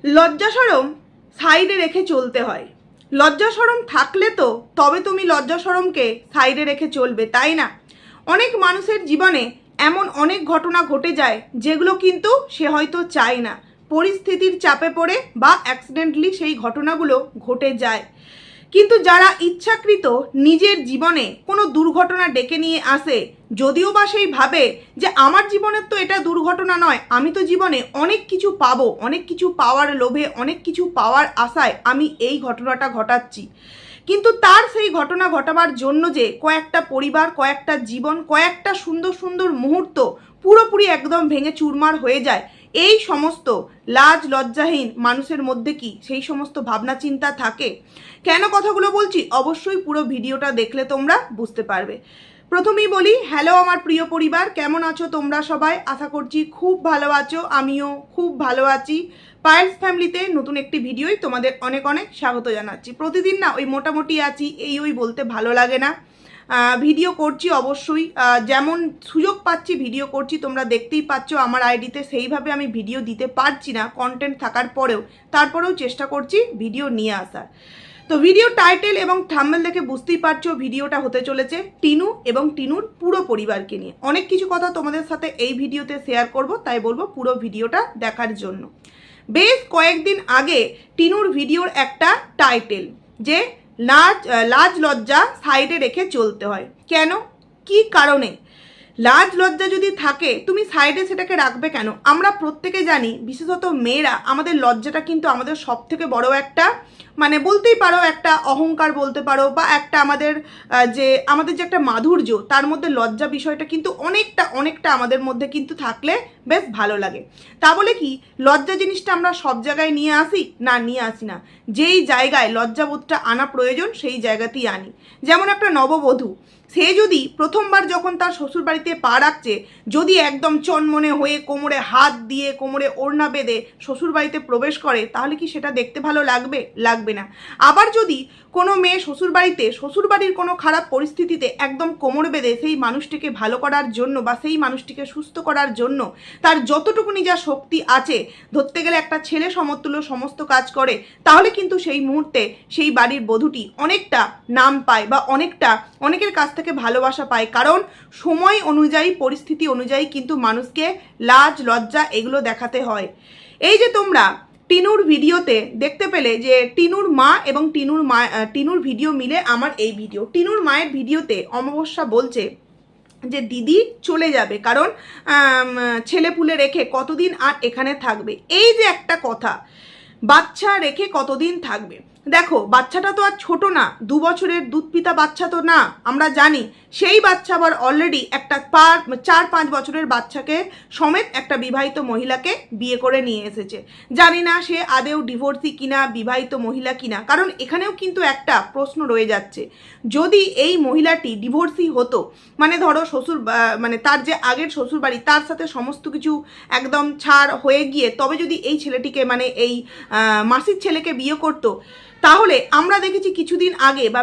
লজ্জা শরম সাইডে রেখে চলতে হয়। লজ্জা শরম থাকলে তো তবে তুমি লজ্জা শরমকে সাইডে রেখে চলবে, তাই না? অনেক মানুষের জীবনে এমন অনেক ঘটনা ঘটে যায় যেগুলো কিন্তু সে হয়তো চায় না, পরিস্থিতির চাপে পড়ে বা অ্যাক্সিডেন্টলি সেই ঘটনাগুলো ঘটে যায়। কিন্তু যারা ইচ্ছাকৃত নিজের জীবনে কোনো দুর্ঘটনা ডেকে নিয়ে আসে, যদিও বা সেই ভাবে যে আমার জীবনের তো এটা দুর্ঘটনা নয়, আমি তো জীবনে অনেক কিছু পাবো, অনেক কিছু পাওয়ার লোভে, অনেক কিছু পাওয়ার আশায় আমি এই ঘটনাটা ঘটাচ্ছি, কিন্তু তার সেই ঘটনা ঘটাবার জন্য যে কয়েকটা পরিবার, কয়েকটা জীবন, কয়েকটা সুন্দর সুন্দর মুহূর্ত পুরোপুরি একদম ভেঙে চুরমার হয়ে যায়, এই সমস্ত লাজ লজ্জাহীন মানুষের মধ্যে কি সেই সমস্ত ভাবনা চিন্তা থাকে? কেন কথাগুলো বলছি অবশ্যই পুরো ভিডিওটা দেখলে তোমরা বুঝতে পারবে। প্রথমেই বলি, হ্যালো আমার প্রিয় পরিবার, কেমন আছো তোমরা সবাই? আশা করছি খুব ভালো আছো, আমিও খুব ভালো আছি। পায়েলস ফ্যামিলিতে নতুন একটি ভিডিওই তোমাদের অনেক অনেক স্বাগত জানাচ্ছি। প্রতিদিন না ওই মোটামুটি আছি, ওই বলতে ভালো লাগে না। ভিডিও করছি অবশ্যই, যেমন সুযোগ পাচ্ছি ভিডিও করছি, তোমরা দেখতেই পাচ্ছ আমার আইডিতে সেইভাবে আমি ভিডিও দিতে পারছি না কন্টেন্ট থাকার পরেও, তারপরেও চেষ্টা করছি ভিডিও নিয়ে আসার। তো ভিডিও টাইটেল এবং থাম্বনেল দেখে বুঝতেই পারছো ভিডিওটা হতে চলেছে টিনু এবং টিনুর পুরো পরিবারকে নিয়ে। অনেক কিছু কথা তোমাদের সাথে এই ভিডিওতে শেয়ার করব, তাই বলবো পুরো ভিডিওটা দেখার জন্য। বেশ কয়েকদিন আগে টিনুর ভিডিওর একটা টাইটেল যে লাজ লজ্জা সাইডে রেখে চলতে হয়। কেন, কি কারণে? লাজ লজ্জা যদি থাকে তুমি সাইডে সেটাকে রাখবে কেন? আমরা প্রত্যেকে জানি, বিশেষত মেয়েরা, আমাদের লজ্জাটা কিন্তু আমাদের সব থেকে বড় একটা, মানে বলতেই পারো একটা অহংকার বলতে পারো, বা একটা আমাদের যে একটা মাধুর্য, তার মধ্যে লজ্জা বিষয়টা কিন্তু অনেকটা আমাদের মধ্যে কিন্তু থাকলে বেশ ভালো লাগে। তা বলে কি লজ্জা জিনিসটা আমরা সব জায়গায় নিয়ে আসি? না, নিয়ে আসি না। যেই জায়গায় লজ্জাবোধটা আনা প্রয়োজন সেই জায়গাতেই আনি। যেমন একটা নববধূ, সে যদি প্রথমবার যখন তার শ্বশুরবাড়িতে পা রাখছে, যদি একদম চনমনে হয়ে কোমরে হাত দিয়ে কোমরে ওড়না বেঁধে শ্বশুরবাড়িতে প্রবেশ করে, তাহলে কি সেটা দেখতে ভালো লাগবে? লাগবে না। আবার যদি কোনো মেয়ে শ্বশুরবাড়ির কোনো খারাপ পরিস্থিতিতে একদম কোমর বেঁধে সেই মানুষটিকে ভালো করার জন্য বা সেই মানুষটিকে সুস্থ করার জন্য তার যতটুকুনি যা শক্তি আছে, ধরতে গেলে একটা ছেলে সমতুল্য সমস্ত কাজ করে, তাহলে কিন্তু সেই মুহূর্তে সেই বাড়ির বধূটি অনেকটা নাম পায় বা অনেকের কাছ থেকে ভালোবাসা পায়। কারণ সময় অনুযায়ী, পরিস্থিতি অনুযায়ী কিন্তু মানুষকে লাজ লজ্জা এগুলো দেখাতে হয়। এই যে তোমরা টিনুর ভিডিওতে দেখতে পেলে যে টিনুর মা এবং টিনুর ভিডিও মিলে আমার এই ভিডিও, টিনুর মায়ের ভিডিওতে অমাবস্যা বলছে যে দিদি চলে যাবে, কারণ ছেলেপুলে রেখে কতদিন আর এখানে থাকবে। এই যে একটা কথা, বাচ্চা রেখে কতদিন থাকবে। দেখো, বাচ্চাটা তো আর ছোট না, 2 বছরের দুধ পিতা বাচ্চা তো না, আমরা জানি। সেই বাচ্চা আবার অলরেডি একটা 4-5 বছরের বাচ্চাকে সমেত একটা বিবাহিত মহিলাকে বিয়ে করে নিয়ে এসেছে। জানি না সে আদেও ডিভোর্সি কিনা, বিবাহিত মহিলা কিনা, কারণ এখানেও কিন্তু একটা প্রশ্ন রয়ে যাচ্ছে। যদি এই মহিলাটি ডিভোর্সি হতো, মানে ধরো মানে তার যে আগের শ্বশুরবাড়ি, তার সাথে সমস্ত কিছু একদম ছাড় হয়ে গিয়ে তবে যদি এই ছেলেটিকে, মানে এই মাসির ছেলেকে বিয়ে করতো, তাহলে আমরা দেখেছি কিছুদিন আগে বা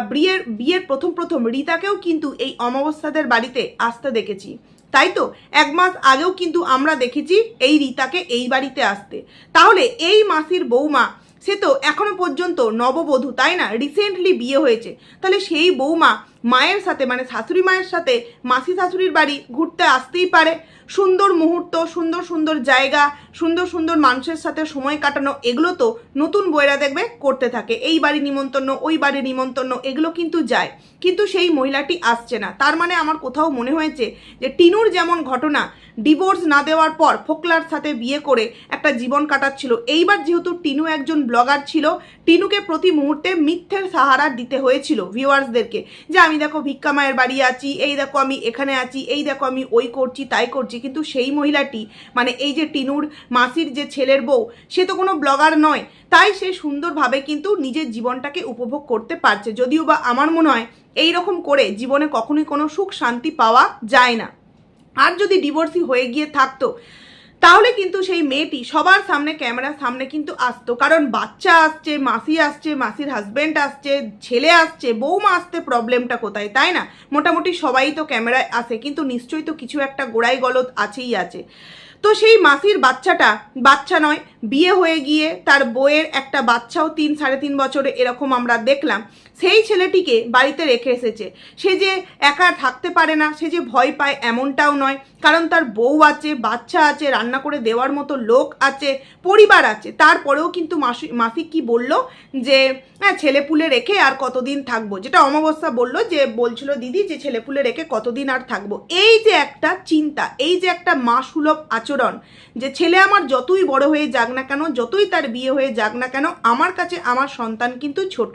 বিয়ের প্রথম রীতাকেও কিন্তু এই অমাবস্যাদের বাড়িতে আসতে দেখেছি, তাই তো? 1 মাস আগেও কিন্তু আমরা দেখেছি এই রীতাকে এই বাড়িতে আসতে। তাহলে এই মাসির বৌমা, সে তো এখনো পর্যন্ত নববধূ, তাই না? রিসেন্টলি বিয়ে হয়েছে। তাহলে সেই বৌমা মায়ের সাথে, মানে শাশুড়ি মায়ের সাথে মাসি শাশুড়ির বাড়ি ঘুরতে আসতেই পারে। সুন্দর মুহূর্ত, সুন্দর জায়গা, সুন্দর মানুষের সাথে সময় কাটানো, এগুলো তো নতুন বউয়েরা দেখবে করতে থাকে। এই বাড়ি নিমন্ত্রণ, ওই বাড়ি নিমন্ত্রণ, এগুলো কিন্তু যায়, কিন্তু সেই মহিলাটি আসছে না। তার মানে আমার কোথাও মনে হয়েছে যে টিনুর যেমন ঘটনা, ডিভোর্স না দেওয়ার পর ফোকলার সাথে বিয়ে করে একটা জীবন কাটাচ্ছিল, এইবার যেহেতু টিনু একজন ব্লগার ছিল, টিনুকে প্রতি মুহূর্তে মিথ্যের সাহারা দিতে হয়েছিল ভিউয়ার্সদেরকে, যে আমি দেখো ভিক্ষা মায়ের বাড়ি আছি, এই দেখো আমি এখানে আছি, এই দেখো আমি ওই করছি তাই করছি। কিন্তু সেই মহিলাটি, মানে এই যে টিনুর মাসির যে ছেলের বউ, সে তো কোনো ব্লগার নয়, তাই সে সুন্দরভাবে কিন্তু নিজের জীবনটাকে উপভোগ করতে পারছে। যদিও বা আমার মনে হয় এইরকম করে জীবনে কখনোই কোনো সুখ শান্তি পাওয়া যায় না। আর যদি ডিভোর্সি হয়ে গিয়ে থাকতো, তাহলে কিন্তু সেই মেয়েটি সবার সামনে, ক্যামেরার সামনে কিন্তু আসতো, কারণ বাচ্চা আসছে, মাসি আসছে, মাসির হাজব্যান্ড আসছে, ছেলে আসছে, বৌমা আসতে প্রবলেমটা কোথায়, তাই না? মোটামুটি সবাই তো ক্যামেরায় আসে, কিন্তু নিশ্চয়ই তো কিছু একটা গোড়াই গলদ আছেই আছে। তো সেই মাসির বাচ্চাটা বাচ্চা নয়, বিয়ে হয়ে গিয়ে তার বউয়ের একটা বাচ্চাও 3-3.5 বছরে এরকম আমরা দেখলাম, সেই ছেলেটিকে বাড়িতে রেখে এসেছে। সে যে একা থাকতে পারে না, সে যে ভয় পায় এমনটাও নয়, কারণ তার বউ আছে, বাচ্চা আছে, রান্না করে দেওয়ার মতো লোক আছে, পরিবার আছে। তারপরেও কিন্তু মাসি কি বলল যে হ্যাঁ ছেলেপুলে রেখে আর কতদিন থাকবো, যেটা অমাবস্যা বলল, যে বলছিল দিদি যে ছেলেপুলে রেখে কতদিন আর থাকবো। এই যে একটা চিন্তা, এই যে একটা মা সুলভ আচরণ, যে ছেলে আমার যতই বড় হয়ে যাক না কেন, যতই তার বিয়ে হয়ে যাক না কেন, আমার কাছে আমার সন্তান কিন্তু ছোট,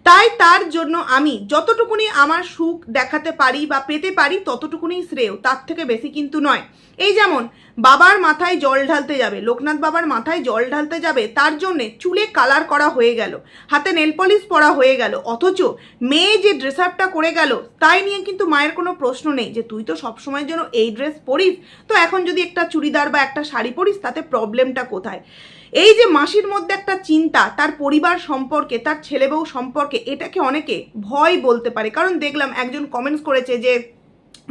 তাই তার জন্য আমি যতটুকুনি আমার সুখ দেখাতে পারি বা পেতে পারি ততটুকুনি শ্রেয়, তার থেকে বেশি কিন্তু নয়। এই যেমন বাবার মাথায় জল ঢালতে যাবে, লোকনাথ বাবার মাথায় জল ঢালতে যাবে, তার জন্যে চুলে কালার করা হয়ে গেল, হাতে নেল পলিশ পরা হয়ে গেল, অথচ মেয়ে যে ড্রেস আপটা করে গেল তাই নিয়ে কিন্তু মায়ের কোনো প্রশ্ন নেই যে তুই তো সবসময়ের জন্য এই ড্রেস পরিস, তো এখন যদি একটা চুড়িদার বা একটা শাড়ি পরিস তাতে প্রবলেমটা কোথায়। এই যে মাসির মধ্যে একটা চিন্তা তার পরিবার সম্পর্কে, তার ছেলে বউ সম্পর্কে, এটাকে অনেকে ভয় বলতে পারে। কারণ দেখলাম একজন কমেন্টস করেছে যে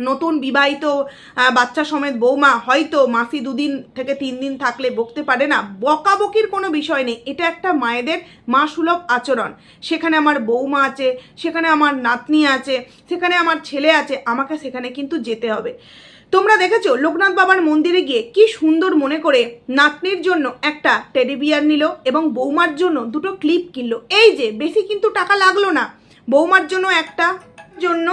নতুন বিবাহিত বাচ্চা সমেত বৌমা হয়তো মাসি 2 দিন থেকে 3 দিন থাকলে বকতে পারে না। বকাবকির কোনো বিষয় নেই, এটা একটা মায়েদের মা সুলভ আচরণ। সেখানে আমার বৌমা আছে, সেখানে আমার নাতনি আছে, সেখানে আমার ছেলে আছে, আমাকে সেখানে কিন্তু যেতে হবে। তোমরা দেখেছো লোকনাথ বাবার মন্দিরে গিয়ে কি সুন্দর মনে করে নাতনির জন্য একটা টেডি বিয়ার নিল এবং বৌমার জন্য 2টো ক্লিপ কিনলো। এই যে বেশি কিন্তু টাকা লাগলো না, বৌমার জন্য একটা, জন্য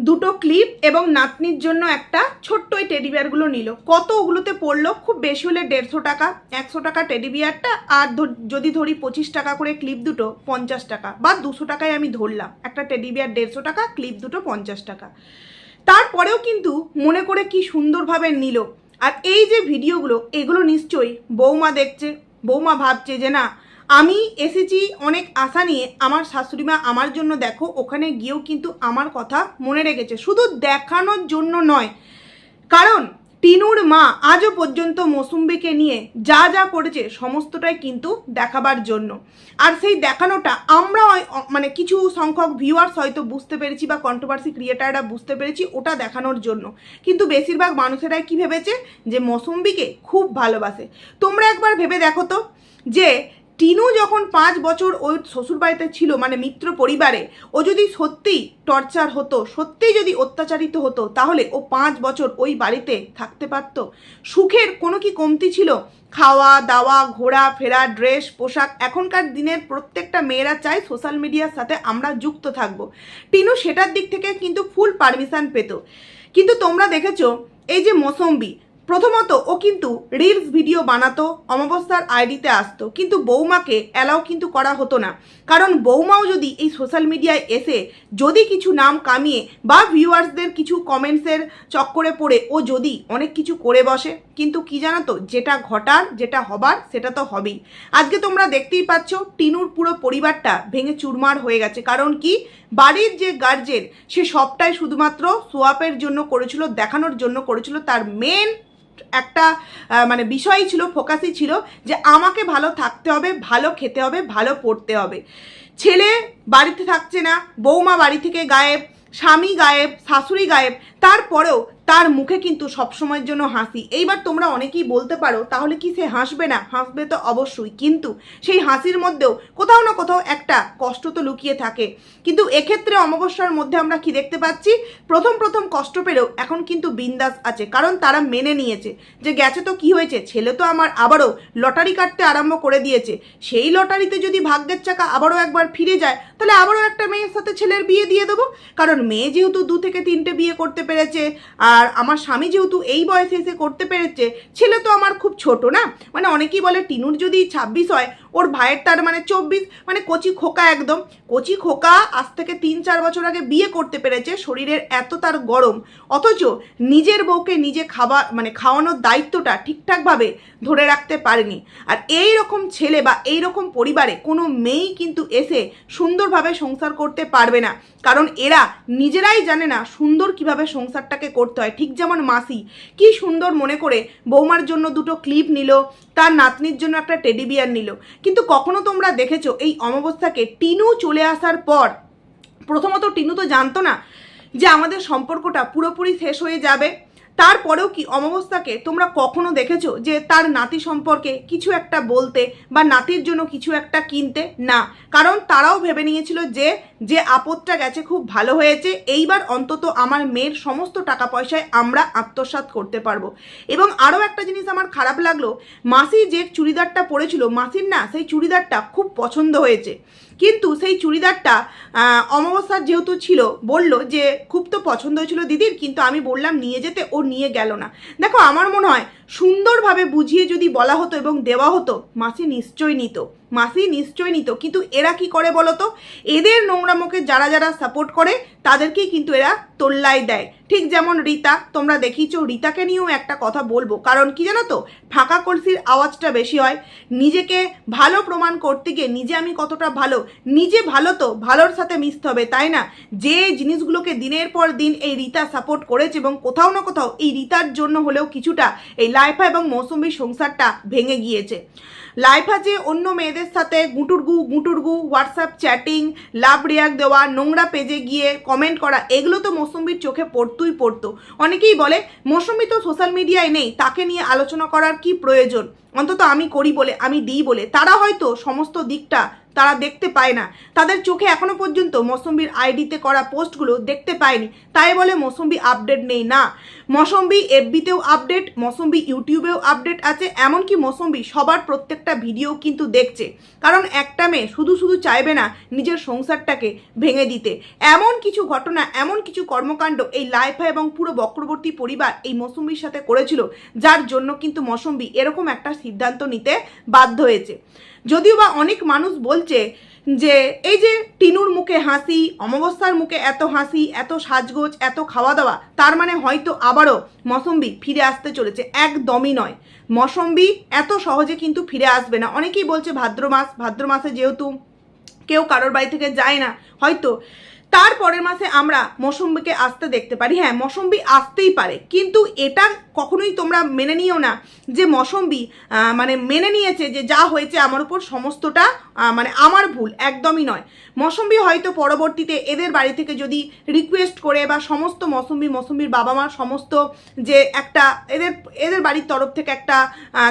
2টো ক্লিপ এবং নাতনির জন্য একটা ছোট্ট ওই টেডি বিয়ারগুলো নিল। কত ওগুলোতে পড়লো? খুব বেশি হলে 150 টাকা, 100 টাকা টেডি বিয়ারটা, আর যদি ধরি 25 টাকা করে ক্লিপ দুটো 50 টাকা, বা 200 টাকায় আমি ধরলাম, একটা টেডি বিয়ার 150 টাকা, ক্লিপ দুটো 50 টাকা। তারপরেও কিন্তু মনে করে কি সুন্দরভাবে নিল। আর এই যে ভিডিওগুলো, এগুলো নিশ্চয়ই বৌমা দেখছে, বৌমা ভাবছে যে না আমি এসেছি অনেক আশা নিয়ে, আমার শাশুড়িমা আমার জন্য দেখো ওখানে গিয়েও কিন্তু আমার কথা মনে রেখেছে, শুধু দেখানোর জন্য নয়। কারণ টিনুর মা আজও পর্যন্ত মৌসুম্বিকে নিয়ে যা যা করেছে সমস্তটাই কিন্তু দেখাবার জন্য। আর সেই দেখানোটা আমরা মানে কিছু সংখ্যক ভিউয়ার্স হয়তো বুঝতে পেরেছি বা কন্ট্রোভার্সি ক্রিয়েটাররা বুঝতে পেরেছি ওটা দেখানোর জন্য, কিন্তু বেশিরভাগ মানুষেরাই কি ভেবেছে যে মৌসুম্বিকে খুব ভালোবাসে। তোমরা একবার ভেবে দেখো তো, যে টিনু যখন 5 বছর ওই শ্বশুরবাড়িতে ছিল, মানে মিত্র পরিবারে, ও যদি সত্যি টর্চার হতো, সত্যি যদি অত্যাচারিত হতো, তাহলে ও 5 বছর ওই বাড়িতে থাকতে পারত? সুখের কোনো কি কমতি ছিল? খাওয়া দাওয়া, ঘোরা ফেরা, ড্রেস, পোশাক, এখনকার দিনের প্রত্যেকটা মেয়েরা চায় সোশ্যাল মিডিয়ার সাথে আমরা যুক্ত থাকব। টিনু সেটার দিক থেকে কিন্তু ফুল পারমিশন পেত। কিন্তু তোমরা দেখেছো এই যে মৌসুম্বি, প্রথমত ও কিন্তু রিলস ভিডিও বানাতো, অমাবস্যার আইডিতে আসতো, কিন্তু বৌমাকে অ্যালাউ কিন্তু করা হতো না। কারণ বৌমাও যদি এই সোশ্যাল মিডিয়ায় এসে যদি কিছু নাম কামিয়ে বা ভিউয়ার্সদের কিছু কমেন্টসের চক্করে পড়ে ও যদি অনেক কিছু করে বসে, কিন্তু কি জানো তো, যেটা ঘটার, যেটা হবার সেটা তো হবেই। আজকে তোমরা দেখতেই পাচ্ছ টিনুর পুরো পরিবারটা ভেঙে চুরমার হয়ে গেছে। কারণ কি, বাড়ির যে গার্জেন সে সবটাই শুধুমাত্র সোয়াপের জন্য করেছিল, দেখানোর জন্য করেছিল। তার মেন একটা মানে বিষয়ই ছিল, ফোকাসই ছিল যে আমাকে ভালো থাকতে হবে, ভালো খেতে হবে, ভালো পড়তে হবে। ছেলে বাড়িতে থাকছে না, বৌমা বাড়ি থেকে গায়েব, স্বামী গায়েব, শাশুড়ি গায়েব, তারপরেও তার মুখে কিন্তু সবসময়ের জন্য হাসি। এইবার তোমরা অনেকেই বলতে পারো তাহলে কি সে হাসবে না? হাসবে তো অবশ্যই, কিন্তু সেই হাসির মধ্যেও কোথাও না কোথাও একটা কষ্ট তো লুকিয়ে থাকে। কিন্তু এক্ষেত্রে অমাবস্যার মধ্যে আমরা কি দেখতে পাচ্ছি, প্রথম কষ্ট পেলেও এখন কিন্তু বিন্দাস আছে। কারণ তারা মেনে নিয়েছে যে গেছে তো কি হয়েছে, ছেলে তো আমার আবারও লটারি কাটতে আরম্ভ করে দিয়েছে। সেই লটারিতে যদি ভাগ্যের চাকা আবারও একবার ফিরে যায়, তাহলে আবারও একটা মেয়ের সাথে ছেলের বিয়ে দিয়ে দেবো। কারণ মেয়ে যেহেতু 2 থেকে 3টে বিয়ে করতে পেরেছে, আর আমার স্বামী যেহেতু এই বয়সে এসে করতে পেরেছে, ছেলে তো আমার খুব ছোট না। মানে অনেকেই বলে টিনুর যদি 26 হয়, ওর ভাইয়ের তার মানে 24, মানে কচি খোকা, একদম কচি খোকা। আজ থেকে 3-4 বছর আগে বিয়ে করতে পেরেছে, শরীরের এত তার গরম, অথচ নিজের বউকে নিজে খাওয়ানোর দায়িত্বটা ঠিকঠাকভাবে ধরে রাখতে পারেনি। আর এই রকম ছেলে বা এই রকম পরিবারে কোনো মেয়েই কিন্তু এসে সুন্দরভাবে সংসার করতে পারবে না। কারণ এরা নিজেরাই জানে না সুন্দর কিভাবে সংসারটাকে করতে হয়। ঠিক যেমন মাসি কি সুন্দর মনে করে বৌমার জন্য 2টো ক্লিপ নিল, তার নাতনির জন্য একটা টেডি বিয়ার নিল। কিন্তু কখনো তোমরা দেখেছো এই অমাবস্যাকে টিনু চলে আসার পর, প্রথমত টিনু তো জানতো না যে আমাদের সম্পর্কটা পুরোপুরি শেষ হয়ে যাবে। তারপরেও কি অমাবস্যাকে তোমরা কখনো দেখেছো যে তার নাতি সম্পর্কে কিছু একটা বলতে বা নাতির জন্য কিছু একটা কিনতে? না, কারণ তারাও ভেবে নিয়েছিল যে যে আপদটা গেছে খুব ভালো হয়েছে, এইবার অন্তত আমার মেয়ের সমস্ত টাকা পয়সায় আমরা আত্মসাৎ করতে পারবো। এবং আরও একটা জিনিস আমার খারাপ লাগলো, মাসি যে চুড়িদারটা পরেছিল, মাসির না সেই চুড়িদারটা খুব পছন্দ হয়েছে, কিন্তু সেই চুড়িদারটা অমাবস্যার যেহেতু ছিল বলল যে খুব তো পছন্দ হয়েছিল দিদির, কিন্তু আমি বললাম নিয়ে যেতে, ও নিয়ে গেল না। দেখো আমার মনে হয় সুন্দরভাবে বুঝিয়ে যদি বলা হতো এবং দেওয়া হতো, মাসি নিশ্চয়ই নিত, মাসি নিশ্চয়ই নিত। কিন্তু এরা কি করে বলো তো, এদের নোংরামোকে যারা যারা সাপোর্ট করে তাদেরকেই কিন্তু এরা তোল্লায় দেয়। ঠিক যেমন রীতা, তোমরা দেখিয়েছো, রীতাকে নিয়েও একটা কথা বলবো, কারণ কি জানো তো, ফাঁকা কলসির আওয়াজটা বেশি হয়। নিজেকে ভালো প্রমাণ করতে গিয়ে নিজে আমি কতটা ভালো, নিজে ভালো তো ভালোর সাথে মিশতে হবে, তাই না? যে জিনিসগুলোকে দিনের পর দিন এই রীতা সাপোর্ট করেছে এবং কোথাও না কোথাও এই রীতার জন্য হলেও কিছুটা এই লাইফা এবং মৌসুমীর সংসারটা ভেঙে গিয়েছে। লাইফা যে অন্য মেয়েদের সাথে গুটুরগু হোয়াটসঅ্যাপ চ্যাটিং, লাভ রিয়াক্ট দেওয়া, নোংরা পেজে গিয়ে কমেন্ট করা, এগুলো তো মৌসুমীর চোখে পড়তো। অনেকেই বলে মৌসুমী তো সোশ্যাল মিডিয়ায় নেই, তাকে নিয়ে আলোচনা করার কি প্রয়োজন, অন্তত আমি করি বলে, আমি দিই বলে। তারা হয়তো সমস্ত দিকটা তারা দেখতে পায় না, তাদের চোখে এখনো পর্যন্ত মৌসুমীর আইডিতে করা পোস্টগুলো দেখতে পায়নি, তাই বলে মৌসুমী আপডেট নেই না। মৌসুমী এফবিতেও আপডেট, মৌসুমী ইউটিউবেও আপডেট আছে, এমনকি মৌসুমী সবার প্রত্যেকটা ভিডিও কিন্তু দেখছে, কারণ একটা মেয়ে শুধু শুধু চাইবে না নিজের সংসারটাকে ভেঙে দিতে। এমন কিছু ঘটনা, এমন কিছু কর্মকাণ্ড এই লাইফা এবং পুরো বক্রবর্তী পরিবার এই মৌসুমীর সাথে করেছিল, যার জন্য কিন্তু মৌসুমী এরকম একটা সিদ্ধান্ত নিতে বাধ্য হয়েছে। যদিও বা অনেক মানুষ বলছে যে এই যে টিনুর মুখে হাসি, অমাবস্যার মুখে এত হাসি, এত সাজগোজ, এত খাওয়া দাওয়া, তার মানে হয়তো আবারও মৌসুমী ফিরে আসতে চলেছে। একদমই নয়, মৌসুমী এত সহজে কিন্তু ফিরে আসবে না। অনেকেই বলছে ভাদ্র মাসে যেহেতু কেউ কারোর বাড়ি থেকে যায় না, হয়তো তারপরের মাসে আমরা মৌসুমীকে আসতে দেখতে পারি। হ্যাঁ, মৌসুমী আসতেই পারে, কিন্তু এটা কখনোই তোমরা মেনে নিও না যে মৌসুমী মানে মেনে নিয়েছে যে যা হয়েছে আমার উপর সমস্তটা মানে আমার ভুল, একদমই নয়। মৌসুমী হয়তো পরবর্তীতে এদের বাড়ি থেকে যদি রিকোয়েস্ট করে বা সমস্ত মৌসুমীর বাবা মার সমস্ত যে একটা এদের বাড়ির তরফ থেকে একটা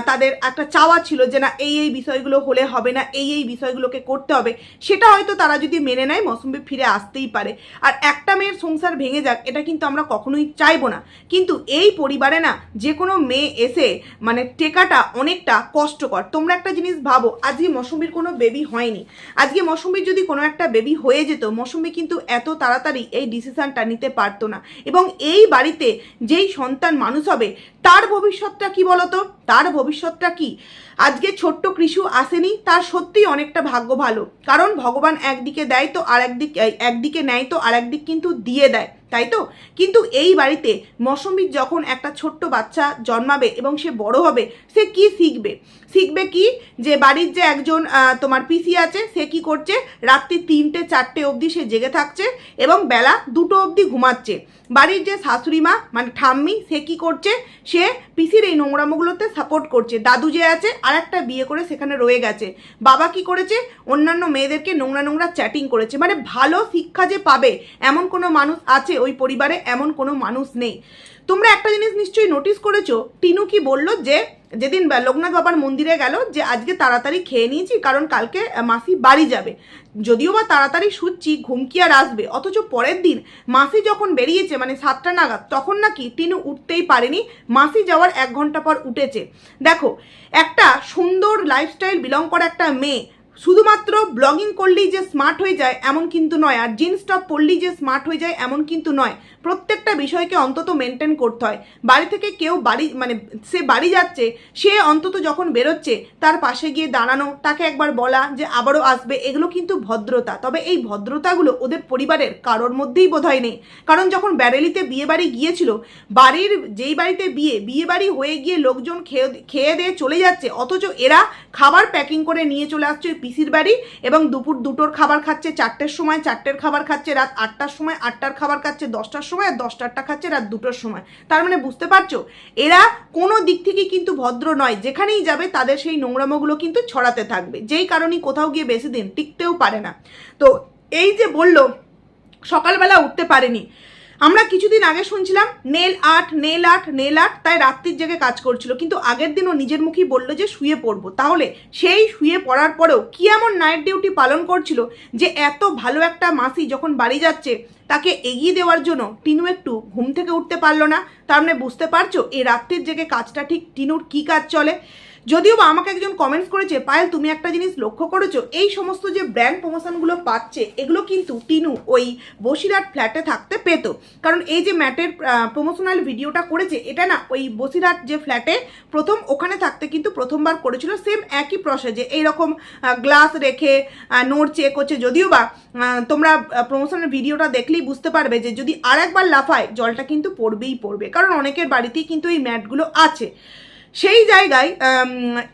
তাদের একটা চাওয়া ছিল যে না এই বিষয়গুলো হলে হবে না, এই বিষয়গুলোকে করতে হবে, সেটা হয়তো তারা যদি মেনে নেয় মৌসুমী ফিরে আসতেই পারে। আর একটা মেয়ের সংসার ভেঙে যাক এটা কিন্তু আমরা কখনোই চাইবো না, কিন্তু এই পরিবারে না যে কোনো মেয়ে এসে মানে টেকাটা অনেকটা কষ্টকর। তোমরা একটা জিনিস ভাবো, আজকে মৌসুমীর কোনো বেবি হয়নি, আজকে মৌসুমীর যদি কোনো একটা বেবি হয়ে যেত, মৌসুমী কিন্তু এত তাড়াতাড়ি এই ডিসিশনটা নিতে পারতো না। এবং এই বাড়িতে যেই সন্তান মানুষ হবে তার ভবিষ্যৎটা কি বলতো, তার ভবিষ্যৎটা কি? আজকে ছোট্ট কৃষু আসেনি, তার সত্যিই অনেকটা ভাগ্য ভালো, কারণ ভগবান একদিকে দেয় তো আর একদিকে নেয় তো আর একদিক কিন্তু দিয়ে দেয়, তাই তো? কিন্তু এই বাড়িতে মৌসুমীর যখন একটা ছোট্ট বাচ্চা জন্মাবে এবং সে বড় হবে, সে কি শিখবে কি যে বাড়ির যে একজন তোমার পিসি আছে সে কি করছে, রাত্রি 3টে-4টে অবধি সে জেগে থাকছে এবং বেলা 2টো অবধি ঘুমাচ্ছে। বাড়ির যে শাশুড়ি মা মানে ঠাম্মি, সে কি করছে, সে পিসির এই নোংরামোগুলোতে সাপোর্ট করছে। দাদু যে আছে আর একটা বিয়ে করে সেখানে রয়ে গেছে। বাবা কি করেছে, অন্যান্য মেয়েদেরকে নোংরা চ্যাটিং করেছে। মানে ভালো শিক্ষা যে পাবে এমন কোনো মানুষ আছে ওই পরিবারে? এমন কোনো মানুষ নেই। তোমরা একটা জিনিস নিশ্চয়ই নোটিস করেছো, টিনু কি বললো যে যেদিন লোকনাথ বাবার মন্দিরে গেল যে আজকে তাড়াতাড়ি খেয়ে নিয়েছি কারণ কালকে মাসি বাড়ি যাবে। যদিও বা তাড়াতাড়ি শুচ্ছি, ঘুম কি আর আসবে? অথচ পরের দিন মাসি যখন বেরিয়েছে মানে 7টা নাগাদ, তখন নাকি টিনু উঠতেই পারেনি, মাসি যাওয়ার 1 ঘন্টা পর উঠেছে। দেখো, একটা সুন্দর লাইফস্টাইল বিলং করা একটা মেয়ে শুধুমাত্র ব্লগিং করলেই যে স্মার্ট হয়ে যায় এমন কিন্তু নয়, আর জিন্স টপ পরলেই যে স্মার্ট হয়ে যায় এমন কিন্তু নয়। প্রত্যেকটা বিষয়কে অন্তত মেনটেন করতে হয়। বাড়ি থেকে কেউ মানে সে বাড়ি যাচ্ছে, সে অন্তত যখন বেরোচ্ছে তার পাশে গিয়ে দাঁড়ানো, তাকে একবার বলা যে আবারও আসবে, এগুলো কিন্তু ভদ্রতা। তবে এই ভদ্রতাগুলো ওদের পরিবারের কারোর মধ্যেই বোধহয় নেই। কারণ যখন ব্যারেলিতে বিয়ে বাড়ি গিয়েছিল, বাড়ির যেই বাড়িতে বিয়ে বাড়ি হয়ে গিয়ে লোকজন খেয়ে দিয়ে চলে যাচ্ছে, অথচ এরা খাবার প্যাকিং করে নিয়ে চলে আসছে পিসির বাড়ি এবং দুপুর 2টোর খাবার খাচ্ছে, 4টের সময় 4টের খাবার খাচ্ছে, রাত 8টার সময় 8টার খাবার খাচ্ছে, 10টার সময় আর 10টারটা খাচ্ছে রাত 2টোর সময়। তার মানে বুঝতে পারছো এরা কোনো দিক থেকে কিন্তু ভদ্র নয়। যেখানেই যাবে তাদের সেই নোংরামোগুলো কিন্তু ছড়াতে থাকবে, যেই কারণে কোথাও গিয়ে বেশি দিন টিকতেও পারে না। তো এই যে বললো সকালবেলা উঠতে পারেনি, আমরা কিছুদিন আগে শুনছিলাম nail art nail art nail art, তাই রাত্রির জেগে কাজ করছিল, কিন্তু আগের দিনও নিজের মুখেই বললো যে শুয়ে পড়বো। তাহলে সেই শুয়ে পড়ার পরেও কি এমন নাইট ডিউটি পালন করছিল যে এত ভালো একটা মাসি যখন বাড়ি যাচ্ছে তাকে এগিয়ে দেওয়ার জন্য টিনু একটু ঘুম থেকে উঠতে পারলো না? তার মানে বুঝতে পারছো এই রাত্রির জেগে কাজটা ঠিক টিনুর কি কাজ চলে। যদিও বা আমাকে একজন কমেন্টস করেছে, পায়েল তুমি একটা জিনিস লক্ষ্য করেছো, এই সমস্ত যে ব্র্যান্ড প্রমোশনগুলো পাচ্ছে এগুলো কিন্তু টিনু ওই বসিরহাট ফ্ল্যাটে থাকতে পেত। কারণ এই যে ম্যাটের প্রমোশনাল ভিডিওটা করেছে এটা না ওই বসিরহাট যে ফ্ল্যাটে প্রথম ওখানে থাকতে কিন্তু প্রথমবার করেছিল, সেম একই প্রসেসে এইরকম গ্লাস রেখে নড়ছে করছে। যদিও বা তোমরা প্রমোশনাল ভিডিওটা দেখলেই বুঝতে পারবে যে যদি আর একবার লাফায় জলটা কিন্তু পড়বেই পড়বে, কারণ অনেকের বাড়িতেই কিন্তু এই ম্যাটগুলো আছে। সেই জায়গায়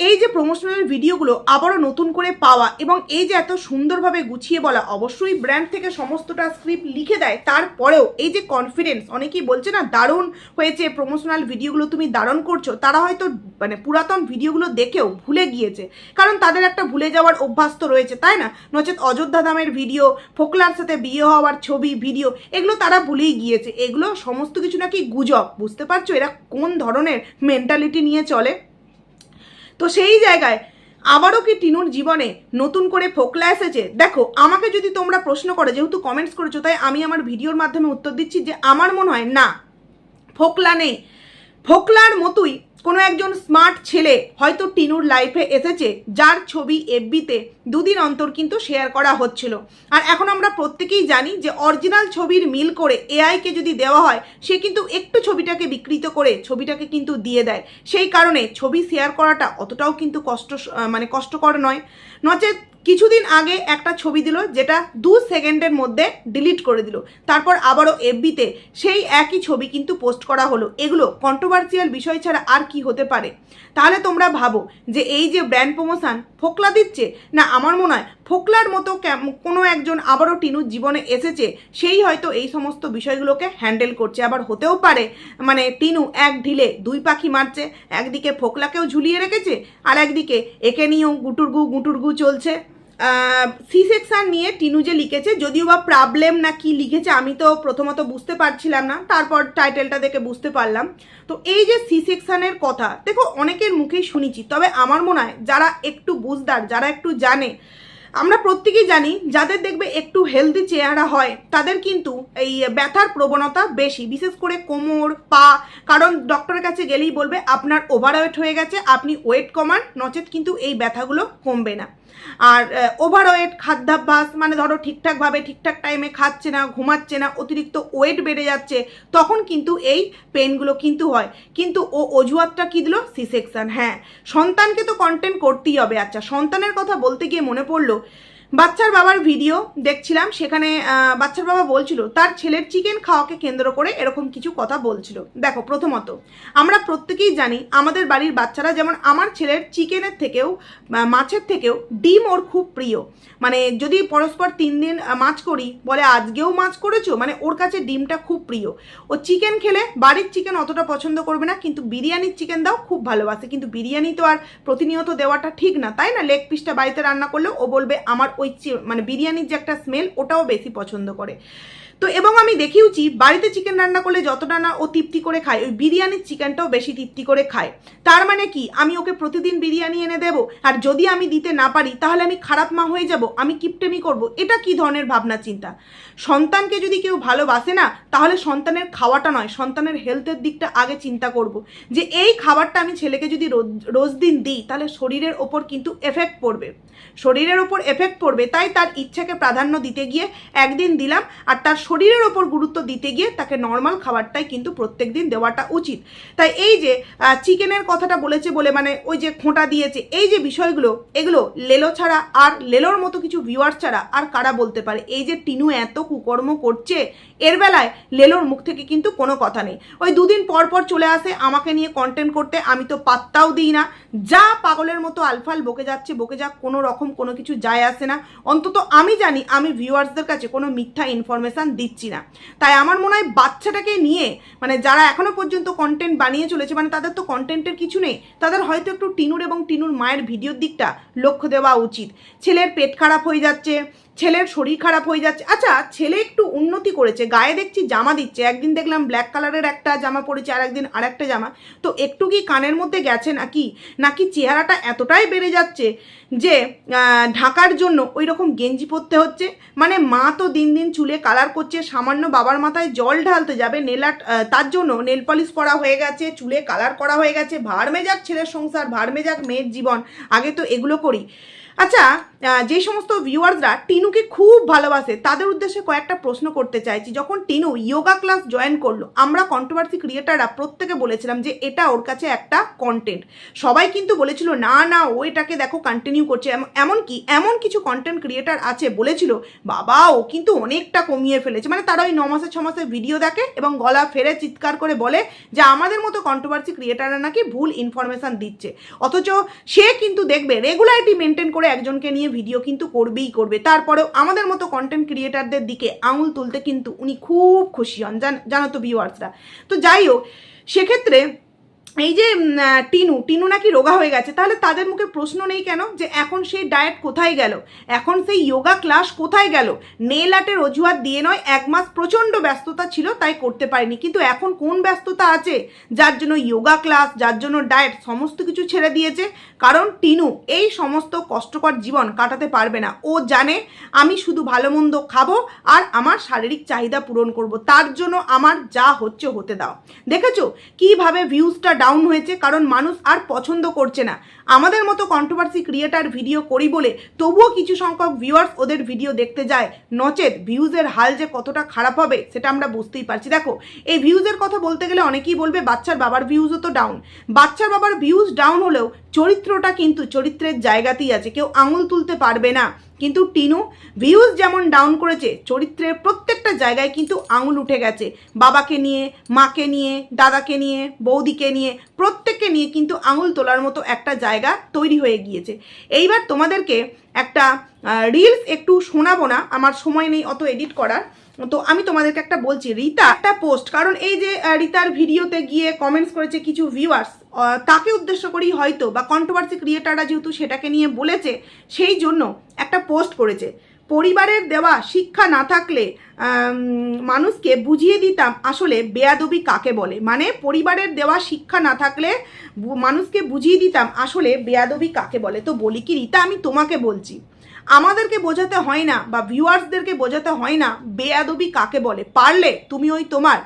এই যে প্রমোশনাল ভিডিওগুলো আবারও নতুন করে পাওয়া এবং এই যে এত সুন্দরভাবে গুছিয়ে বলা, অবশ্যই ব্র্যান্ড থেকে সমস্তটা স্ক্রিপ্ট লিখে দেয়, তারপরেও এই যে কনফিডেন্স, অনেকেই বলছে না দারুণ হয়েছে প্রমোশনাল ভিডিওগুলো তুমি দারুণ করছো, তারা হয়তো মানে পুরাতন ভিডিওগুলো দেখেও ভুলে গিয়েছে, কারণ তাদের একটা ভুলে যাওয়ার অভ্যাস তো রয়েছে, তাই না? নচেত অযোধ্যা ধামের ভিডিও, ফোকলার সাথে বিয়ে হওয়ার ছবি ভিডিও, এগুলো তারা ভুলেই গিয়েছে। এগুলো সমস্ত কিছু নাকি গুজব। বুঝতে পারছো এরা কোন ধরনের মেন্টালিটি নিয়ে চলে? তো সেই জায়গায় আবারও কি টিনুর জীবনে নতুন করে ফোকলা এসেছে? দেখো, আমাকে যদি তোমরা প্রশ্ন করো, যেহেতু কমেন্টস করেছো তাই আমি আমার ভিডিওর মাধ্যমে উত্তর দিচ্ছি যে আমার মনে হয় না, ফোকলা নেই। ফোকলার মতোই কোনো একজন স্মার্ট ছেলে হয়তো টিনুর লাইফে এসেছে, যার ছবি এফবিতে দুদিন অন্তর কিন্তু শেয়ার করা হচ্ছিল। আর এখন আমরা প্রত্যেকেই জানি যে অরিজিনাল ছবির মিল করে এআইকে যদি দেওয়া হয় সে কিন্তু একটু ছবিটাকে বিকৃত করে ছবিটাকে কিন্তু দিয়ে দেয়। সেই কারণে ছবি শেয়ার করাটা অতটাও কিন্তু কষ্টকর নয়। নচেত কিছুদিন আগে একটা ছবি দিল যেটা 2 সেকেন্ডের মধ্যে ডিলিট করে দিল, তারপর আবারও এফবিতে সেই একই ছবি কিন্তু পোস্ট করা হলো। এগুলো কন্ট্রোভার্সিয়াল বিষয় ছাড়া আর কি হতে পারে? তাহলে তোমরা ভাবো যে এই যে ব্র্যান্ড প্রমোশন ফোকলা দিচ্ছে না, আমার মনে হয় ফোকলার মতো কোনো একজন আবারও টিনুর জীবনে এসেছে, সেই হয়তো এই সমস্ত বিষয়গুলোকে হ্যান্ডেল করছে। আবার হতেও পারে মানে টিনু এক ঢিলে 2 পাখি মারছে, একদিকে ফোকলাকেও ঝুলিয়ে রেখেছে আর একদিকে একে নিয়েও গুটুরগু চলছে। সি সেকশন নিয়ে টিনু যে লিখেছে, যদিও বা প্রবলেম না কি লিখেছে আমি তো প্রথমত বুঝতে পারছিলাম না, তারপর টাইটেলটা দেখে বুঝতে পারলাম। তো এই যে সি সেকশনের কথা দেখো অনেকের মুখেই শুনেছি, তবে আমার মনে হয় যারা একটু বুঝদার, যারা একটু জানে, আমরা প্রত্যেকেই জানি যাদের দেখবে একটু হেলদি চেহারা হয় তাদের কিন্তু এই ব্যথার প্রবণতা বেশি, বিশেষ করে কোমর, পা, কারণ ডক্টরের কাছে গেলেই বলবে আপনার ওভারওয়েট হয়ে গেছে, আপনি ওয়েট কমান, নচেত কিন্তু এই ব্যথাগুলো কমবে না। আর ওভারওয়েট, খাদ্যাভ্যাস, মানে ধরো ঠিকঠাকভাবে ঠিকঠাক টাইমে খাচ্ছে না, ঘুমাচ্ছে না, অতিরিক্ত ওয়েট বেড়ে যাচ্ছে, তখন কিন্তু এই পেনগুলো কিন্তু হয়। কিন্তু ও অজুহাতটা কী দিল? C section. হ্যাঁ, সন্তানকে তো কন্টেন্ট করতেই হবে। আচ্ছা, সন্তানের কথা বলতে গিয়ে মনে পড়লো, বাচ্চার বাবার ভিডিও দেখছিলাম, সেখানে বাচ্চার বাবা বলছিল তার ছেলের চিকেন খাওয়াকে কেন্দ্র করে এরকম কিছু কথা বলছিল। দেখো, প্রথমত আমরা প্রত্যেকেই জানি আমাদের বাড়ির বাচ্চারা, যেমন আমার ছেলের চিকেনের থেকেও মাছের থেকেও ডিম ওর খুব প্রিয়। মানে যদি পরস্পর 3 দিন মাছ করি, বলে আজকেও মাছ করেছো, মানে ওর কাছে ডিমটা খুব প্রিয়। ও চিকেন খেলে বাড়ির চিকেন অতটা পছন্দ করবে না, কিন্তু বিরিয়ানির চিকেন দাও খুব ভালোবাসে। কিন্তু বিরিয়ানি তো আর প্রতিনিয়ত দেওয়াটা ঠিক না, তাই না? লেগ পিসটা বাড়িতে রান্না করলেও ও বলবে আমার ওই মানে বিরিয়ানির যে একটা স্মেল ওটাও বেশি পছন্দ করে। তো এবং আমি দেখিওছি বাড়িতে চিকেন রান্না করলে যতটা না ও তৃপ্তি করে খায়, ওই বিরিয়ানির চিকেনটাও বেশি তৃপ্তি করে খায়। তার মানে কি আমি ওকে প্রতিদিন বিরিয়ানি এনে দেবো, আর যদি আমি দিতে না পারি তাহলে আমি খারাপ মা হয়ে যাব, আমি কিপটেমি করব? এটা কি ধরনের ভাবনা চিন্তা? সন্তানকে যদি কেউ ভালোবাসে না, তাহলে সন্তানের খাওয়াটা নয়, সন্তানের হেলথের দিকটা আগে চিন্তা করব, যে এই খাবারটা আমি ছেলেকে যদি রোজ দিন দিই তাহলে শরীরের ওপর কিন্তু এফেক্ট পড়বে, শরীরের ওপর এফেক্ট পড়বে। তাই তার ইচ্ছাকে প্রাধান্য দিতে গিয়ে একদিন দিলাম, আর তার শরীরের ওপর গুরুত্ব দিতে গিয়ে তাকে নর্মাল খাবারটাই কিন্তু প্রত্যেক দিন দেওয়াটা উচিত। তাই এই যে চিকেনের কথাটা বলেছে বলে মানে ওই যে খোঁটা দিয়েছে, এই যে বিষয়গুলো, এগুলো লেলো ছাড়া আর লেলোর মতো কিছু ভিউয়ার ছাড়া আর কারা বলতে পারে? এই যে টিনু এত কুকর্ম করছে, এর বেলায় লেলোর মুখ থেকে কিন্তু কোনো কথা নেই। ওই 2 দিন পর পর চলে আসে আমাকে নিয়ে কন্টেন্ট করতে, আমি তো পাত্তাও দিই না, যা পাগলের মতো আলফাল বকে যাচ্ছে বকে যাক, কোনো রকম কোনো কিছু যায় আসে না। অন্তত আমি জানি আমি ভিউয়ার্সদের কাছে কোনো মিথ্যা ইনফরমেশান দিচ্ছি না। তাই আমার মনে হয় বাচ্চাটাকে নিয়ে মানে যারা এখনো পর্যন্ত কন্টেন্ট বানিয়ে চলেছে, মানে তাদের তো কন্টেন্টের কিছু নেই, তাদের হয়তো একটু টিনুর এবং টিনুর মায়ের ভিডিওর দিকটা লক্ষ্য দেওয়া উচিত। ছেলের পেট খারাপ হয়ে যাচ্ছে, ছেলের শরীর খারাপ হয়ে যাচ্ছে। আচ্ছা, ছেলে একটু উন্নতি করেছে, গায়ে দেখছি জামা দিচ্ছে, একদিন দেখলাম ব্ল্যাক কালারের একটা জামা পরেছে, আর একদিন আর একটা জামা, তো একটু কি কানের মধ্যে গেছে নাকি চেহারাটা এতটাই বেড়ে যাচ্ছে যে ঢাকার জন্য ওই রকম গেঞ্জি পরতে হচ্ছে? মানে মা তো দিন দিন চুলে কালার করছে, সামান্য বাবার মাথায় জল ঢালতে যাবে নেল আর্ট, তার জন্য নেল পলিশ করা হয়ে গেছে, চুলে কালার করা হয়ে গেছে। ভাড় মেজাক ছেলের সংসার, ভাড় মেজাক মেয়ের জীবন, আগে তো এগুলো করি। আচ্ছা, যে সমস্ত ভিউয়ার্সরা টিনুকে খুব ভালোবাসে তাদের উদ্দেশ্যে কয়েকটা প্রশ্ন করতে চাইছি। যখন টিনু যোগা ক্লাস জয়েন করলো, আমরা কন্ট্রোভার্সি ক্রিয়েটাররা প্রত্যেকে বলেছিলাম যে এটা ওর কাছে একটা কন্টেন্ট। সবাই কিন্তু বলেছিল না না ও এটাকে দেখো কন্টিনিউ করছে। এমনকি এমন কিছু কন্টেন্ট ক্রিয়েটার আছে বলেছিল বাবা ও কিন্তু অনেকটা কমিয়ে ফেলেছে। মানে তারা ওই 9 মাসে 6 মাসে ভিডিও দেখে এবং গলা ফেরে চিৎকার করে বলে যে আমাদের মতো কন্ট্রোভার্সি ক্রিয়েটাররা নাকি ভুল ইনফরমেশান দিচ্ছে, অথচ সে কিন্তু দেখবে রেগুলারিটি মেনটেন করে একজনকে নিয়ে ভিডিও কিন্তু করবেই করবে। তারপরেও আমাদের মতো কন্টেন্ট ক্রিয়েটারদের দিকে আঙুল তুলতে কিন্তু উনি খুব খুশি হন, জানো তো ভিউয়ার্সরা। তো যাই হোক, সেক্ষেত্রে এই যে টিনু নাকি রোগা হয়ে গেছে, তাহলে তাদের মুখে প্রশ্ন নেই কেন যে এখন সেই ডায়েট কোথায় গেল, এখন সেই যোগা ক্লাস কোথায় গেল? নেল আর্টের অজুহাত দিয়ে নয়, 1 মাস প্রচণ্ড ব্যস্ততা ছিল তাই করতে পারিনি, কিন্তু এখন কোন ব্যস্ততা আছে যার জন্য যোগা ক্লাস, যার জন্য ডায়েট সমস্ত কিছু ছেড়ে দিয়েছে? কারণ টিনু এই সমস্ত কষ্টকর জীবন কাটাতে পারবে না। ও জানে আমি শুধু ভালো মন্দ খাবো আর আমার শারীরিক চাহিদা পূরণ করব, তার জন্য আমার যা হচ্ছে হতে দাও। দেখেছো কিভাবে ভিউজটা ডাউন হয়েছে? কারণ মানুষ আর পছন্দ করছে না। আমাদের মতো কন্ট্রোভার্সি ক্রিয়েটার ভিডিও করি বলে তবুও কিছু সংখ্যক ভিউয়ার্স ওদের ভিডিও দেখতে যায়, নচেত ভিউজের হাল যে কতটা খারাপ হবে সেটা আমরা বুঝতেই পারছি। দেখো, এই ভিউজের কথা বলতে গেলে অনেকেই বলবে বাচ্চার বাবার ভিউজও তো ডাউন। বাচ্চার বাবার ভিউজ ডাউন হলেও চরিত্রটা কিন্তু চরিত্রের জায়গাতেই আছে, কেউ আঙুল তুলতে পারবে না। কিন্তু টিনু ভিউজ যেমন ডাউন করেছে, চরিত্রের প্রত্যেকটা জায়গায় কিন্তু আঙুল উঠে গেছে। বাবাকে নিয়ে, মাকে নিয়ে, দাদাকে নিয়ে, বৌদিকে নিয়ে, প্রত্যেককে নিয়ে কিন্তু আঙুল তোলার মতো একটা জায়গা তৈরি হয়ে গিয়েছে। এইবার তোমাদেরকে একটা রিলস একটু শোনাবো না, আমার সময় নেই অত এডিট করার, তো আমি তোমাদেরকে একটা বলছি। রিতা একটা পোস্ট, কারণ এই যে রিতার ভিডিওতে গিয়ে কমেন্টস করেছে কিছু ভিউয়ার্স, তাকে উদ্দেশ্য করেই হয়তো বা কন্ট্রোভার্সি ক্রিয়েটাররা যেহেতু সেটাকে নিয়ে বলেছে সেই জন্য একটা পোস্ট করেছে। পরিবারের দেওয়া শিক্ষা না থাকলে মানুষকে বুঝিয়ে দিতাম আসলে বেয়াদবি কাকে বলে। মানে পরিবারের দেওয়া শিক্ষা না থাকলে মানুষকে বুঝিয়ে দিতাম আসলে বেয়াদবি কাকে বলে। তো বলি কি রিতা, আমি তোমাকে বলছি, আমাদেরকে বোঝাতে হয় না বা ভিউয়ার্সদেরকে বোঝাতে হয় না বেয়াদবি কাকে বলে। পারলে তুমি ওই তোমার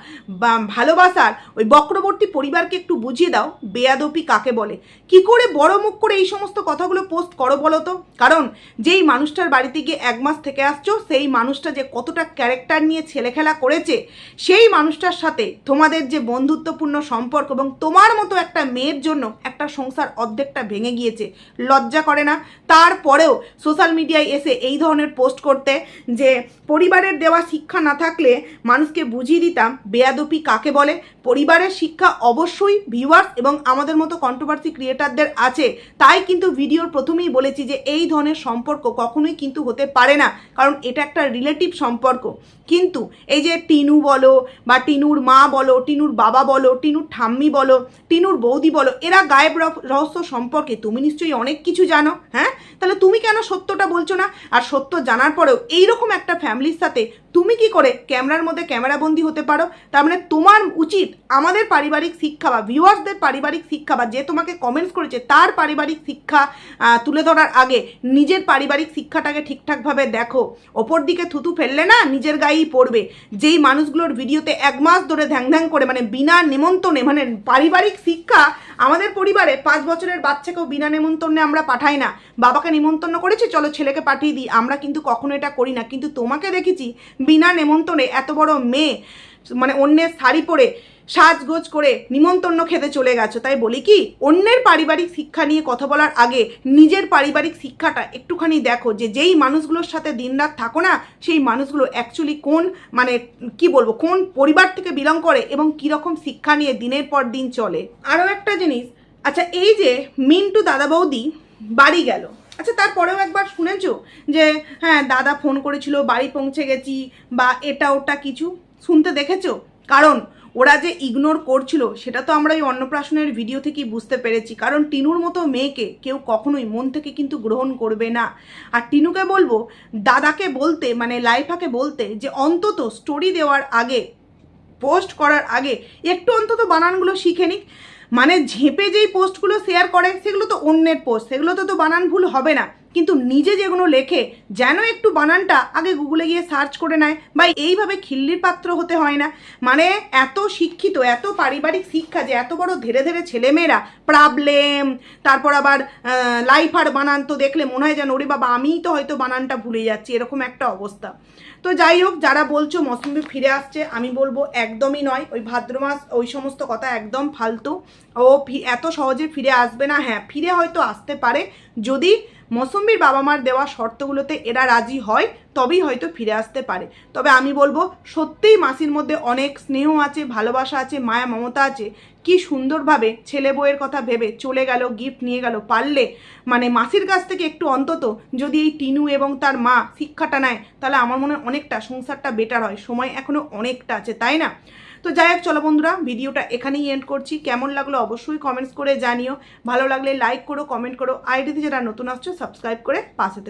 ভালোবাসার ওই বক্রবর্তী পরিবারকে একটু বুঝিয়ে দাও বেয়াদবি কাকে বলে। কি করে বড় মুখ করে এই সমস্ত কথাগুলো পোস্ট করো বলো তো? কারণ যেই মানুষটার বাড়িতে গিয়ে 1 মাস থেকে আসছো, সেই মানুষটা যে কতটা ক্যারেক্টার নিয়ে ছেলেখেলা করেছে, সেই মানুষটার সাথে তোমাদের যে বন্ধুত্বপূর্ণ সম্পর্ক, এবং তোমার মতো একটা মেয়ের জন্য একটা সংসার অর্ধেকটা ভেঙে গিয়েছে, লজ্জা করে না? তারপরেও সোশ্যাল মিডিয়ায় এসে এই ধরনের পোস্ট করতে যে পরিবারের দেওয়া শিক্ষা না থাকলে মানুষকে বুঝিয়ে দিতাম বেয়াদবি কাকে বলে। পরিবারের শিক্ষা অবশ্যই ভিউয়ার্স এবং আমাদের মতো কন্ট্রোভার্সি ক্রিয়েটারদের আছে, তাই কিন্তু ভিডিওর প্রথমেই বলেছি যে এই ধরনের সম্পর্ক কখনোই কিন্তু হতে পারে না, কারণ এটা একটা রিলেটিভ সম্পর্ক। কিন্তু এই যে টিনু বলো বা টিনুর মা বলো, টিনুর বাবা বলো, টিনুর ঠাম্মি বলো, টিনুর বৌদি বলো, এরা গায়েব রহস্য সম্পর্কে তুমি নিশ্চয়ই অনেক কিছু জানো। হ্যাঁ, তাহলে তুমি কেন সত্যটা বলছো না? আর সত্য জানার পরেও এইরকম একটা ফ্যামিলির সাথে তুমি কি করে ক্যামেরার মধ্যে ক্যামেরাবন্দি হতে পারো? তার মানে তোমার উচিত আমাদের পারিবারিক শিক্ষা বা ভিউয়ার্সদের পারিবারিক শিক্ষা বা যে তোমাকে কমেন্টস করেছে তার পারিবারিক শিক্ষা তুলে ধরার আগে নিজের পারিবারিক শিক্ষাটাকে ঠিকঠাকভাবে দেখো। ওপর দিকে থুতু ফেললে না নিজের গায়েই পড়বে। যেই মানুষগুলোর ভিডিওতে 1 মাস ধরে ধ্যাং করে, মানে বিনা নেমন্তন্নে, মানে পারিবারিক শিক্ষা আমাদের পরিবারে 5 বছরের বাচ্চাকেও বিনা নেমন্তন্নে আমরা পাঠাই না। বাবাকে নিমন্ত্রণ করেছি চলো ছেলেকে পাঠিয়ে দিই, আমরা কিন্তু কখনো এটা করি না। কিন্তু তোমাকে দেখেছি বিনা নেমন্তন্নে এত বড় মেয়ে, মানে অন্যের শাড়ি পরে সাজগোজ করে নিমন্ত্রণ খেতে চলে গেছো। তাই বলি কি, অন্যের পারিবারিক শিক্ষা নিয়ে কথা বলার আগে নিজের পারিবারিক শিক্ষাটা একটুখানি দেখো, যে যেই মানুষগুলোর সাথে দিনরাত থাকো না সেই মানুষগুলো অ্যাকচুয়ালি কোন, মানে কি বলবো, কোন পরিবার থেকে বিলং করে এবং কীরকম শিক্ষা নিয়ে দিনের পর দিন চলে। আরও একটা জিনিস, আচ্ছা এই যে মিন্টু দাদা বৌদি বাড়ি গেল, আচ্ছা তারপরেও একবার শুনেছো যে হ্যাঁ দাদা ফোন করেছিল বাড়ি পৌঁছে গেছি বা এটা ওটা কিছু শুনতে দেখেছো? কারণ ওরা যে ইগনোর করছিল সেটা তো আমরা এই অন্নপ্রাশনের ভিডিও থেকেই বুঝতে পেরেছি। কারণ টিনুর মতো মেয়েকে কেউ কখনোই মন থেকে কিন্তু গ্রহণ করবে না। আর টিনুকে বলবো দাদাকে বলতে, মানে লাইফাকে বলতে, যে অন্তত স্টোরি দেওয়ার আগে, পোস্ট করার আগে একটু অন্তত বানানগুলো শিখে নিক। মানে ঝেপে যেই পোস্টগুলো শেয়ার করে সেগুলো তো অন্যের পোস্ট, সেগুলোতে তো বানান ভুল হবে না, কিন্তু নিজে যেগুলো লেখে যেন একটু বানানটা আগে গুগলে গিয়ে সার্চ করে নেয়। বা এইভাবে খিল্লির পাত্র হতে হয় না। মানে এত শিক্ষিত, এত পারিবারিক শিক্ষা, যে এত বড় ধীরে ধীরে ছেলেমেয়েরা প্রবলেম, তারপর আবার লাইফ আর বানান তো দেখলে মনে হয় যেন ওরে বাবা আমিই তো হয়তো বানানটা ভুলে যাচ্ছি, এরকম একটা অবস্থা। তো যাই হোক, যারা বলছো মৌসুমি ফিরে আসছে, আমি বলবো একদমই নয়। ওই ভাদ্র মাস ওই সমস্ত কথা একদম ফালতু। ও এত সহজে ফিরে আসবে না। হ্যাঁ, ফিরে হয়তো আসতে পারে যদি মৌসুমির বাবা মার দেওয়া শর্তগুলোতে এরা রাজি হয়, তবেই হয়তো ফিরে আসতে পারে। তবে আমি বলবো সত্যিই মাসির মধ্যে অনেক স্নেহ আছে, ভালোবাসা আছে, মায়া মমতা আছে। কি সুন্দরভাবে ছেলে বউয়ের কথা ভেবে চলে গেল, গিফট নিয়ে গেল। পারলে মানে মাসির কাছ থেকে একটু অন্তত যদি এই টিনু এবং তার মা শিক্ষাটা নেয়, তাহলে আমার মনে হয় অনেকটা সংসারটা বেটার হয়। সময় এখনো অনেকটা আছে, তাই না? তো যাই হোক, চলো বন্ধুরা, ভিডিওটা এখানেই এন্ড করছি। কেমন লাগলো অবশ্যই কমেন্টস করে জানিও। ভালো লাগলে লাইক করো, কমেন্ট করো। আইডিতে যারা নতুন আসছো সাবস্ক্রাইব করে পাশে থেকো।